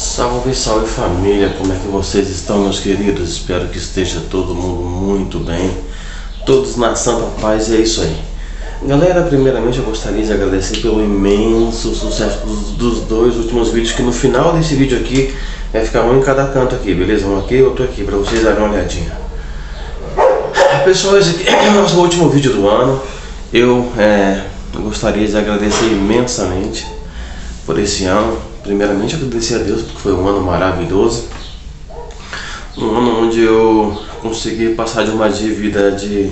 Salve, salve família, como é que vocês estão, meus queridos? Espero que esteja todo mundo muito bem, todos na santa paz, e é isso aí. Galera, primeiramente eu gostaria de agradecer pelo imenso sucesso dos dois últimos vídeos, que no final desse vídeo aqui vai ficar um em cada canto aqui, beleza? Um aqui e outro aqui, pra vocês darem uma olhadinha. Pessoal, esse aqui é o nosso último vídeo do ano. Eu gostaria de agradecer imensamente por esse ano. Primeiramente agradecer a Deus porque foi um ano maravilhoso, um ano onde eu consegui passar de uma dívida de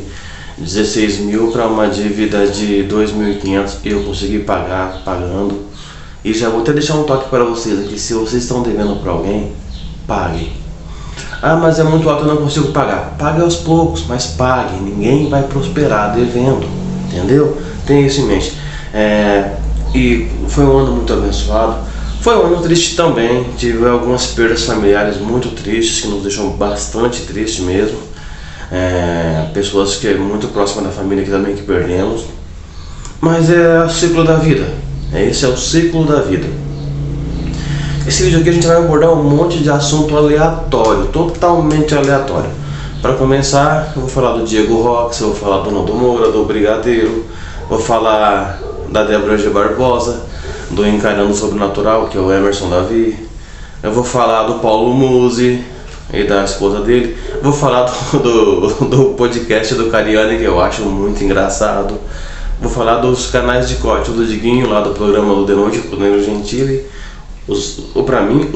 16 mil para uma dívida de 2.500 e eu consegui pagando. E já vou até deixar um toque para vocês aqui: se vocês estão devendo para alguém, pague. Ah, mas é muito alto, eu não consigo pagar. Pague aos poucos, mas pague. Ninguém vai prosperar devendo, entendeu? Tenha isso em mente. E foi um ano muito abençoado. Foi um ano triste também, tive algumas perdas familiares muito tristes, que nos deixam bastante triste mesmo. Pessoas que é muito próximas da família que também que perdemos. Mas é o ciclo da vida, esse é o ciclo da vida. Esse vídeo aqui a gente vai abordar um monte de assunto aleatório, totalmente aleatório. Para começar, eu vou falar do Diego Rox, eu vou falar do Nando Moura, do Brigadeiro, vou falar da Débora G. Barbosa, do Encarando o Sobrenatural, que é o Emerson Davi. Eu vou falar do Paulo Musi e da esposa dele. Vou falar do podcast do Cariani, que eu acho muito engraçado. Vou falar dos canais de corte do Diguinho, lá do programa do The Noite, do Negro Gentili. Pra mim,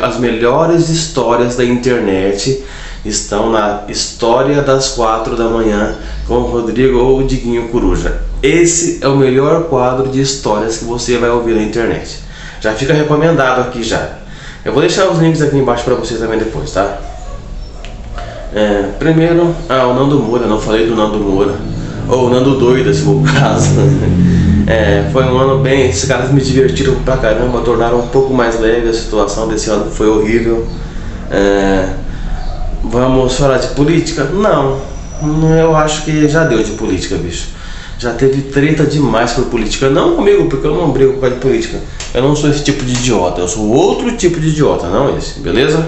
as melhores histórias da internet estão na História das 4 da manhã com o Rodrigo ou o Diguinho Coruja. Esse é o melhor quadro de histórias que você vai ouvir na internet. Já fica recomendado aqui já. Eu vou deixar os links aqui embaixo para vocês também depois, tá? Primeiro, o Nando Moura. Não falei do Nando Moura, ou o Nando Doida, se for o caso. Foi um ano bem... Esses caras me divertiram pra caramba, tornaram um pouco mais leve a situação desse ano, que foi horrível. Vamos falar de política? Não, eu acho que já deu de política, bicho. Já teve treta demais por política. Não comigo, porque eu não brigo por causa de política. Eu não sou esse tipo de idiota, eu sou outro tipo de idiota, não esse, beleza?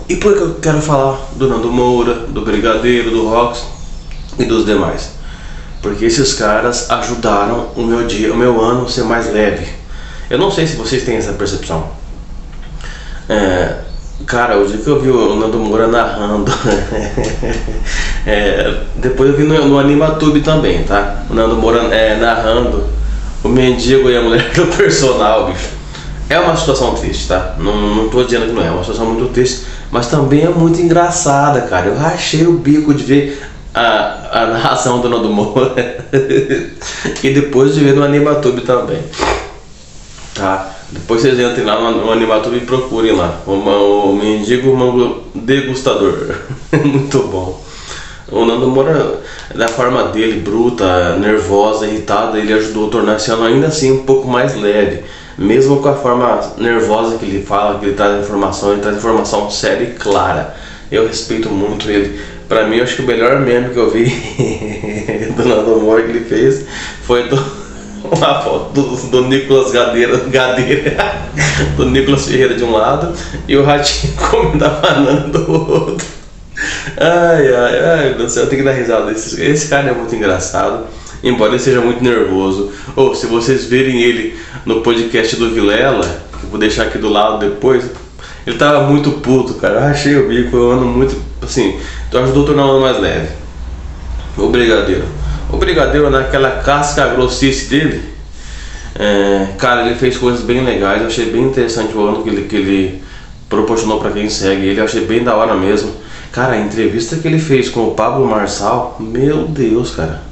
E por que eu quero falar do Nando Moura, do Brigadeiro, do Rox e dos demais? Porque esses caras ajudaram o meu ano ser mais leve. Eu não sei se vocês têm essa percepção. Cara, o dia que eu vi o Nando Moura narrando depois eu vi no Animatube também, tá? O Nando Moura narrando o mendigo e a mulher do personal, bicho. É uma situação triste, tá? Não tô dizendo que não é uma situação muito triste, mas também é muito engraçada, cara. Eu rachei o bico de ver a narração do Nando Moura e depois de ver no Animatube também, tá? Depois vocês entrem lá no Animatube e procurem lá o mendigo mango degustador. Muito bom. O Nando Moura, da forma dele, bruta, nervosa, irritada, ele ajudou a tornar esse ano ainda assim um pouco mais leve. Mesmo com a forma nervosa que ele fala, que ele traz informação séria e clara. Eu respeito muito ele. Pra mim, eu acho que o melhor meme que eu vi do Nando Moura que ele fez foi uma foto do Nicolas Gadeira do Nicolas Ferreira de um lado e o ratinho comendo a banana do outro. Ai, meu Deus do céu, eu tenho que dar risada. Esse cara é muito engraçado, embora ele seja muito nervoso. Ou se vocês verem ele no podcast do Vilela, que eu vou deixar aqui do lado depois, ele tava muito puto, cara. Eu achei o bico, eu ando muito assim, então ajudou a tornar o ano mais leve. O Brigadeiro, naquela casca grossice dele, cara, ele fez coisas bem legais. Eu achei bem interessante o ano que ele proporcionou pra quem segue ele. Eu achei bem da hora mesmo. Cara, a entrevista que ele fez com o Pablo Marçal, meu Deus, cara.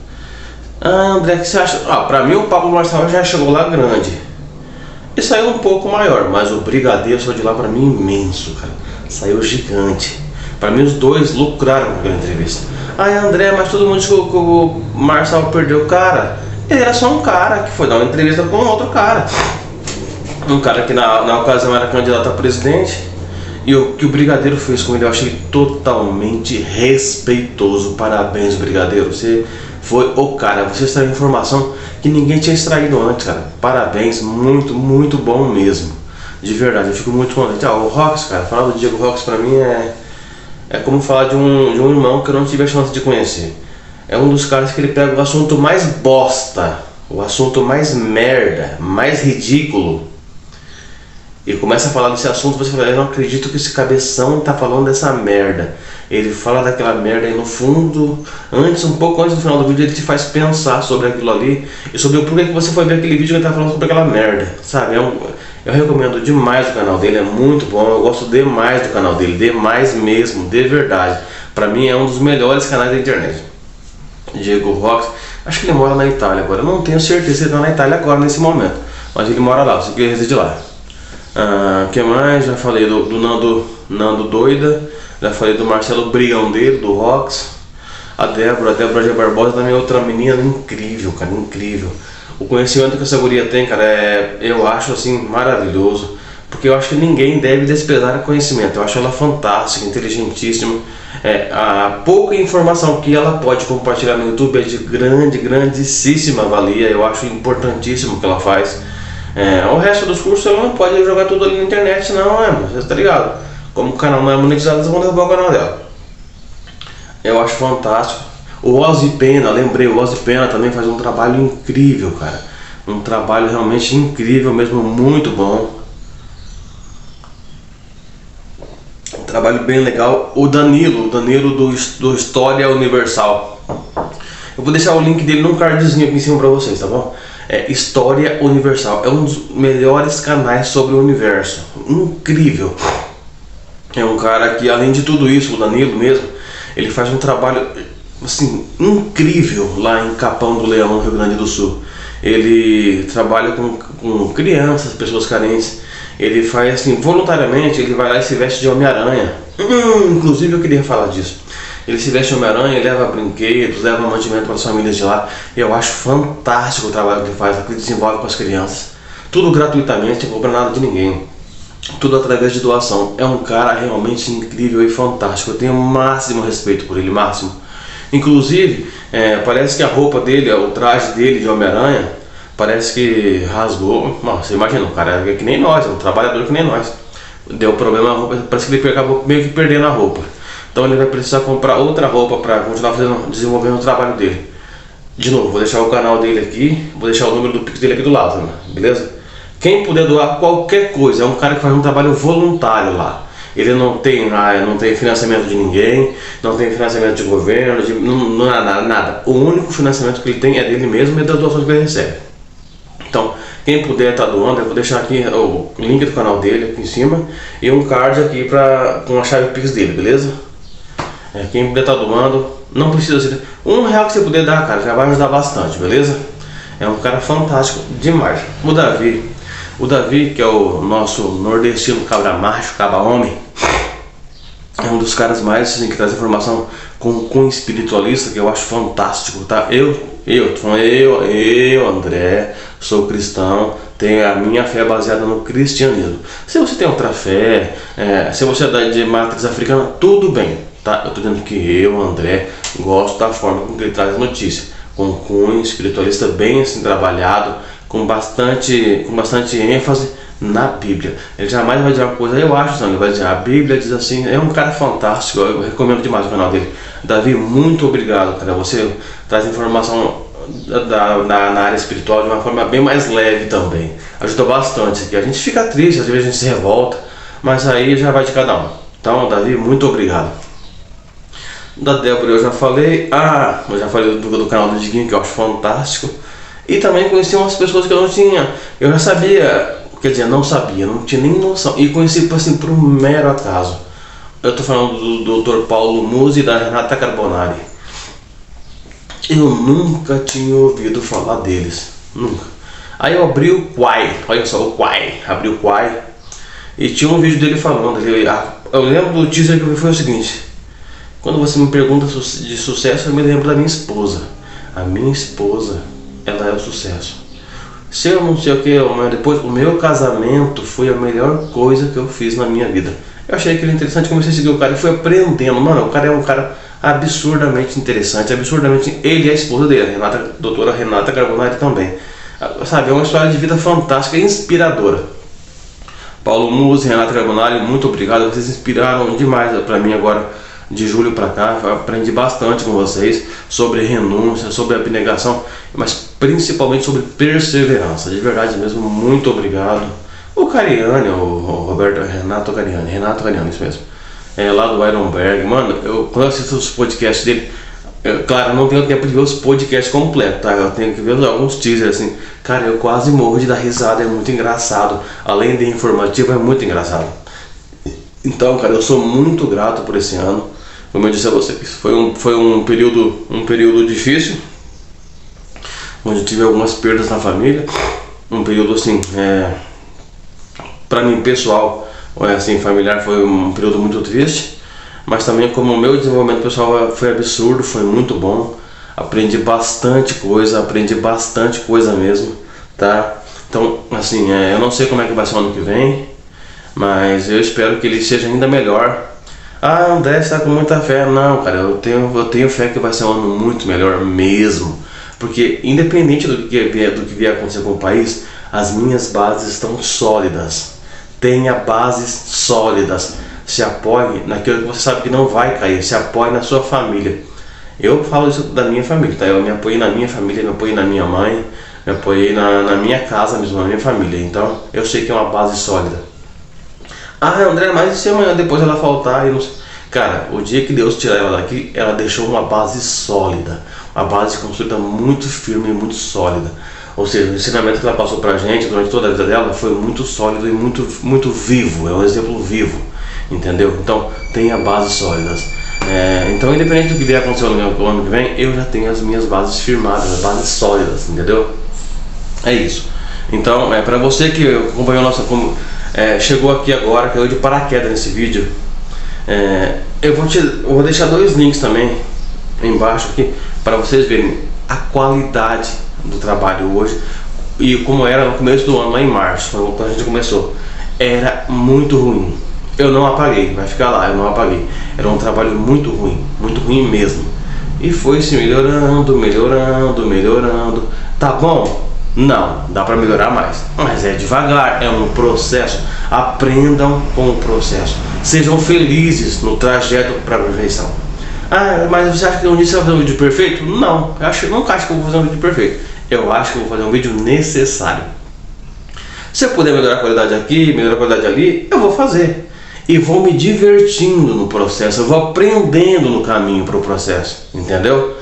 André, o que você acha? Pra mim o Pablo Marçal já chegou lá grande e saiu um pouco maior, mas o Brigadeiro saiu de lá pra mim imenso, cara. Saiu gigante. Pra mim os dois lucraram com aquela entrevista. André, mas todo mundo diz que o Marçal perdeu. Cara, ele era só um cara que foi dar uma entrevista com outro cara. Um cara que na ocasião era candidato a presidente. E o que o Brigadeiro fez com ele eu achei totalmente respeitoso. Parabéns, Brigadeiro. Você foi o cara. Você está em informação que ninguém tinha extraído antes, cara. Parabéns, muito, muito bom mesmo. De verdade, eu fico muito contente. O Rox, cara, falar do Diego Rox pra mim é como falar de um irmão que eu não tive a chance de conhecer. É um dos caras que ele pega o assunto mais bosta, o assunto mais merda, mais ridículo, e começa a falar desse assunto. Você fala, eu não acredito que esse cabeção tá falando dessa merda. Ele fala daquela merda e no fundo, um pouco antes do final do vídeo, ele te faz pensar sobre aquilo ali e sobre o porquê que você foi ver aquele vídeo que ele tá falando sobre aquela merda, sabe? Eu recomendo demais o canal dele, é muito bom, eu gosto demais do canal dele, demais mesmo, de verdade. Pra mim é um dos melhores canais da internet. Diego Rox, acho que ele mora na Itália agora, eu não tenho certeza se ele tá na Itália agora nesse momento, mas ele mora lá, você que reside lá. Que mais? Já falei do Nando Doida, já falei do Marcelo Brigão dele, do Rox. A Débora G. Barbosa também é outra menina incrível, cara, incrível. O conhecimento que essa guria tem, cara, eu acho assim maravilhoso, porque eu acho que ninguém deve desprezar o conhecimento. Eu acho ela fantástica, inteligentíssima. A pouca informação que ela pode compartilhar no YouTube é de grandíssima valia. Eu acho importantíssimo o que ela faz. O resto dos cursos ela não pode jogar tudo ali na internet, não, você tá ligado? Como o canal não é monetizado, eles vão derrubar o canal dela. Eu acho fantástico. O Ozzy Pena, lembrei, o Ozzy Pena também faz um trabalho incrível, cara. Um trabalho realmente incrível mesmo, muito bom. Um trabalho bem legal. O Danilo do História Universal. Eu vou deixar o link dele num cardzinho aqui em cima pra vocês, tá bom? História Universal. É um dos melhores canais sobre o universo. Incrível. É um cara que, além de tudo isso, o Danilo mesmo, ele faz um trabalho assim, incrível lá em Capão do Leão, no Rio Grande do Sul. Ele trabalha com crianças, pessoas carentes. Ele faz assim, voluntariamente, ele vai lá e se veste de Homem-Aranha. Inclusive eu queria falar disso. Ele se veste de Homem-Aranha, leva brinquedos, leva mantimento para as famílias de lá. Eu acho fantástico o trabalho que ele faz, que ele desenvolve com as crianças. Tudo gratuitamente, não cobra nada de ninguém. Tudo através de doação. É um cara realmente incrível e fantástico. Eu tenho o máximo respeito por ele, máximo. Inclusive, parece que a roupa dele, o traje dele de Homem-Aranha, parece que rasgou. Você imagina, o cara é que nem nós, é um trabalhador que nem nós. Deu problema na roupa, parece que ele acabou meio que perdendo a roupa. Então ele vai precisar comprar outra roupa para continuar desenvolvendo o trabalho dele. De novo, vou deixar o canal dele aqui, vou deixar o número do Pix dele aqui do lado, né? Beleza? Quem puder doar qualquer coisa, é um cara que faz um trabalho voluntário lá. Ele não tem financiamento de ninguém, não tem financiamento de governo, nada. O único financiamento que ele tem é dele mesmo e das doações que ele recebe. Então, quem puder estar doando, eu vou deixar aqui o link do canal dele aqui em cima e um card aqui com a chave Pix dele, beleza? Quem puder estar doando, não precisa ser R$1 que você puder dar, cara, já vai ajudar bastante, beleza? É um cara fantástico demais. O Davi, que é o nosso nordestino cabra macho, cabra homem, é um dos caras mais assim, que traz informação com espiritualista, que eu acho fantástico, tá? Eu André, sou cristão, tenho a minha fé baseada no cristianismo. Se você tem outra fé, se você é de matriz africana, tudo bem, tá? Eu tô dizendo que eu, André, gosto da forma como ele traz notícia, com cunho espiritualista bem assim trabalhado, com bastante ênfase na Bíblia. Ele jamais vai dizer uma coisa, eu acho, não, ele vai dizer, a Bíblia diz assim, é um cara fantástico, eu recomendo demais o canal dele. Davi, muito obrigado, cara, você traz informação na área espiritual de uma forma bem mais leve também, ajuda bastante aqui. A gente fica triste, às vezes a gente se revolta, mas aí já vai de cada um. Então, Davi, muito obrigado. Da Débora eu já falei, eu já falei do canal do Diguinho, que eu acho fantástico. E também conheci umas pessoas que eu não tinha, eu já sabia, quer dizer, não sabia, não tinha nem noção. E conheci assim, por um mero acaso. Eu estou falando do Dr. Paulo Musi e da Renata Carbonari. Eu nunca tinha ouvido falar deles, nunca. Aí eu abri o Quai, olha só, o Quai, abri o Quai e tinha um vídeo dele falando. Eu lembro do teaser que eu vi, foi o seguinte: quando você me pergunta de sucesso, eu me lembro da minha esposa. A minha esposa, ela é o sucesso. Se eu não sei o que, mas depois o meu casamento foi a melhor coisa que eu fiz na minha vida. Eu achei aquilo interessante, comecei a seguir o cara e fui aprendendo. Mano, o cara é um cara absurdamente interessante, absurdamente... Ele e a esposa dele, a doutora Renata Carbonari também. Sabe, é uma história de vida fantástica e inspiradora. Paulo Musi, Renata Carbonari, muito obrigado, vocês inspiraram demais para mim agora, de julho para cá. Eu aprendi bastante com vocês sobre renúncia, sobre abnegação, mas principalmente sobre perseverança, de verdade mesmo, muito obrigado. O Cariani, o Roberto, Renato Cariani, isso mesmo, lá do Ironberg, mano, quando eu assisto os podcasts dele, claro, eu não tenho tempo de ver os podcasts completos, tá? Eu tenho que ver alguns teasers assim. Cara, eu quase morro de dar risada, é muito engraçado. Além de informativo, é muito engraçado. Então, cara, eu sou muito grato por esse ano. Como eu disse a vocês, foi um período difícil, onde eu tive algumas perdas na família. Um período assim, pra mim pessoal, assim, familiar, foi um período muito triste. Mas também como o meu desenvolvimento pessoal foi absurdo, foi muito bom. Aprendi bastante coisa mesmo, tá? Então, assim, eu não sei como é que vai ser o ano que vem, mas eu espero que ele seja ainda melhor. Ah, André, você tá com muita fé. Não, cara, eu tenho fé que vai ser um ano muito melhor mesmo. Porque independente do que vier acontecer com o país, as minhas bases estão sólidas. Tenha bases sólidas. Se apoie naquilo que você sabe que não vai cair. Se apoie na sua família. Eu falo isso da minha família, tá? Eu me apoiei na minha família, me apoiei na minha mãe, me apoiei na minha casa mesmo, na minha família. Então, eu sei que é uma base sólida. Ah, André, mas e se amanhã depois ela faltar? Eu não sei. Cara, o dia que Deus tirar ela daqui, ela deixou uma base sólida. Uma base construída muito firme e muito sólida. Ou seja, o ensinamento que ela passou pra gente durante toda a vida dela foi muito sólido e muito vivo. É um exemplo vivo, entendeu? Então, tenha bases sólidas. Então, independente do que vier acontecer no ano que vem, eu já tenho as minhas bases firmadas, as bases sólidas, entendeu? É isso. Então, para você que acompanhou nossa, chegou aqui agora, caiu de paraquedas nesse vídeo, eu vou deixar 2 links também embaixo aqui para vocês verem a qualidade do trabalho hoje e como era no começo do ano, lá em março, quando a gente começou. Era muito ruim. Eu não apaguei, vai ficar lá, eu não apaguei. Era um trabalho muito ruim mesmo. E foi se melhorando. Tá bom? Não, dá pra melhorar mais. Mas é devagar, é um processo. Aprendam com o processo. Sejam felizes no trajeto para a perfeição. Ah, mas você acha que um dia você vai fazer um vídeo perfeito? Não, eu nunca acho que eu vou fazer um vídeo perfeito. Eu acho que eu vou fazer um vídeo necessário. Se eu puder melhorar a qualidade aqui, melhorar a qualidade ali, eu vou fazer. E vou me divertindo no processo, eu vou aprendendo no caminho para o processo, entendeu?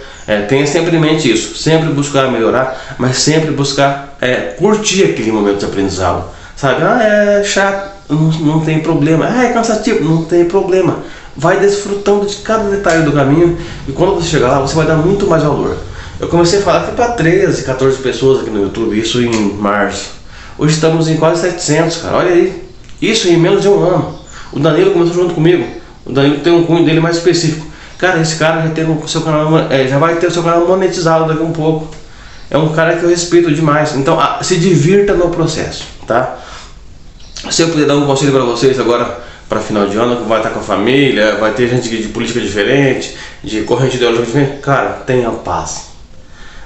Tenha sempre em mente isso, sempre buscar melhorar, mas sempre buscar curtir aquele momento de aprendizado, sabe? Ah, é chato, não tem problema. Ah, é cansativo, não tem problema. Vai desfrutando de cada detalhe do caminho e quando você chegar lá, você vai dar muito mais valor. Eu comecei a falar aqui para 13, 14 pessoas aqui no YouTube, isso em março. Hoje estamos em quase 700, cara, olha aí. Isso em menos de um ano. O Danilo começou junto comigo. O Danilo tem um cunho dele mais específico. Cara, esse cara já tem o seu canal, já vai ter o seu canal monetizado daqui a um pouco. É um cara que eu respeito demais. Então, se divirta no processo, tá? Se eu puder dar um conselho para vocês agora, para final de ano, que vai estar com a família, vai ter gente de política diferente, de corrente ideológica diferente. Cara, tenha paz.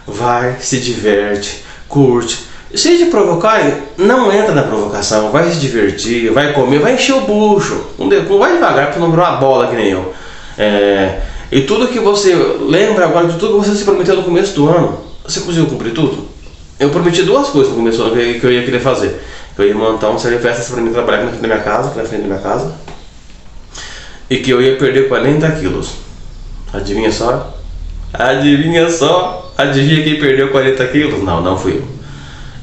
Vai, se diverte, curte. Se te provocar, não entra na provocação, vai se divertir, vai comer, vai encher o bucho, não vai devagar para não virar uma bola que nem eu. E tudo que você lembra agora de tudo que você se prometeu no começo do ano, você conseguiu cumprir tudo? Eu prometi 2 coisas no começo do ano que eu ia querer fazer. Que eu ia montar um salão de festas para mim trabalhar aqui na frente da minha casa, e que eu ia perder 40 quilos. Adivinha só? Adivinha quem perdeu 40 quilos? Não fui eu.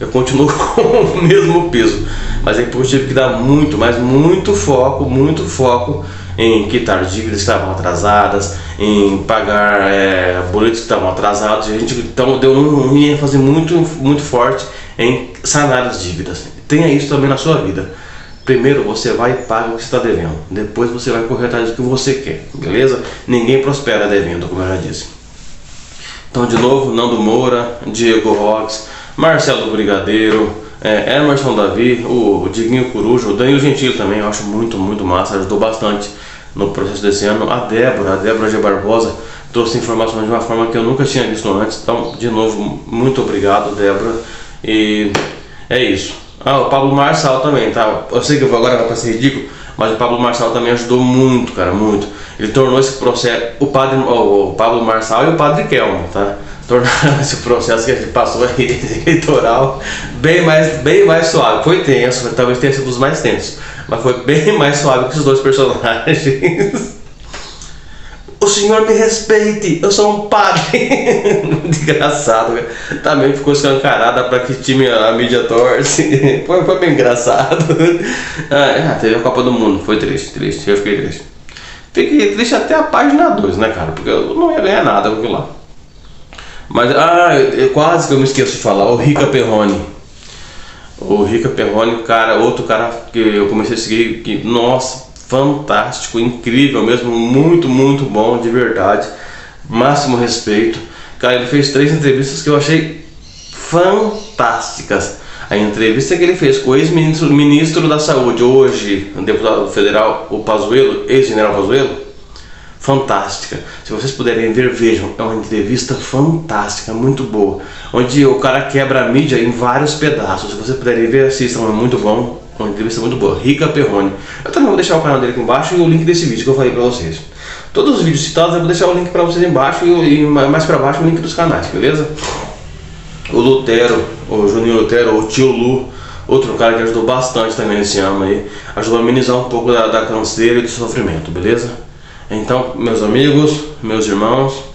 Eu continuo com o mesmo peso, mas é porque eu tive que dar muito foco em quitar dívidas que estavam atrasadas, em pagar boletos que estavam atrasados. A gente então deu um ênfase muito forte em sanar as dívidas. Tenha isso também na sua vida. Primeiro você vai e paga o que você está devendo, depois você vai correr atrás do que você quer, beleza? Ninguém prospera devendo, como eu já disse. Então, de novo, Nando Moura, Diego Rox, Marcelo Brigadeiro, Emerson Davi, o Diguinho Coruja, o Danilo Gentili também, eu acho muito massa, ajudou bastante no processo desse ano. A Débora G. Barbosa, trouxe informações de uma forma que eu nunca tinha visto antes. Então, de novo, muito obrigado, Débora. E é isso. O Pablo Marçal também, tá? Eu sei que agora vai parecer ridículo, mas o Pablo Marçal também ajudou muito, cara, muito. Ele tornou esse processo, o Pablo Marçal e o Padre Kelmo, tá? Tornaram esse processo que a gente passou aí, eleitoral, bem mais suave. Foi tenso, talvez tenha sido um dos mais tensos, mas foi bem mais suave que os dois personagens. O senhor me respeite, eu sou um padre. Muito engraçado, cara. Também ficou escancarada para que time a mídia torce. Foi bem engraçado. Teve a Copa do Mundo, foi triste, eu fiquei triste. Fiquei triste até a página 2, né, cara? Porque eu não ia ganhar nada com aquilo lá. Mas, quase que eu me esqueço de falar, o Rica Perrone. O Rica Perrone, cara, outro cara que eu comecei a seguir, que, nossa, fantástico, incrível mesmo, muito bom, de verdade, máximo respeito. Cara, ele fez 3 entrevistas que eu achei fantásticas. A entrevista que ele fez com o ex-ministro da Saúde, hoje deputado federal, o Pazuello, ex-general Pazuello, fantástica. Se vocês puderem ver, vejam, é uma entrevista fantástica, muito boa, onde o cara quebra a mídia em vários pedaços. Se vocês puderem ver, assistam, é muito bom. Uma entrevista muito boa, Rica Perrone. Eu também vou deixar o canal dele aqui embaixo e o link desse vídeo que eu falei pra vocês. Todos os vídeos citados eu vou deixar o link pra vocês embaixo e mais pra baixo o link dos canais, beleza? O Lutero, o Juninho Lutero, o tio Lu, outro cara que ajudou bastante também nesse ano aí, ajudou a amenizar um pouco da canseira e do sofrimento, beleza? Então, meus amigos, meus irmãos,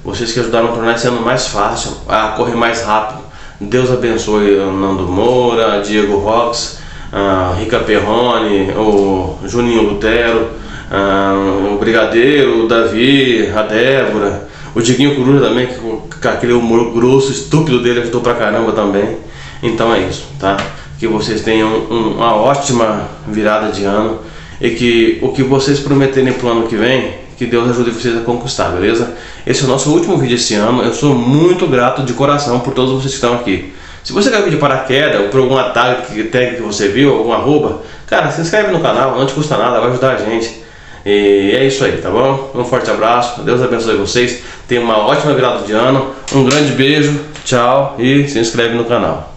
vocês que ajudaram a tornar esse ano mais fácil, a correr mais rápido, Deus abençoe o Nando Moura, Diego Rox, Rica Perrone, o Juninho Lutero, o Brigadeiro, o Davi, a Débora, o Diguinho Coruja também, que com aquele humor grosso, estúpido dele, ajudou pra caramba também. Então é isso, tá? Que vocês tenham uma ótima virada de ano e que o que vocês prometerem pro ano que vem, que Deus ajude vocês a conquistar, beleza? Esse é o nosso último vídeo esse ano. Eu sou muito grato de coração por todos vocês que estão aqui. Se você quer vídeo de paraquedas ou por alguma tag que você viu, algum arroba, cara, se inscreve no canal, não te custa nada, vai ajudar a gente. E é isso aí, tá bom? Um forte abraço, Deus abençoe vocês, tenham uma ótima virada de ano, um grande beijo, tchau e se inscreve no canal.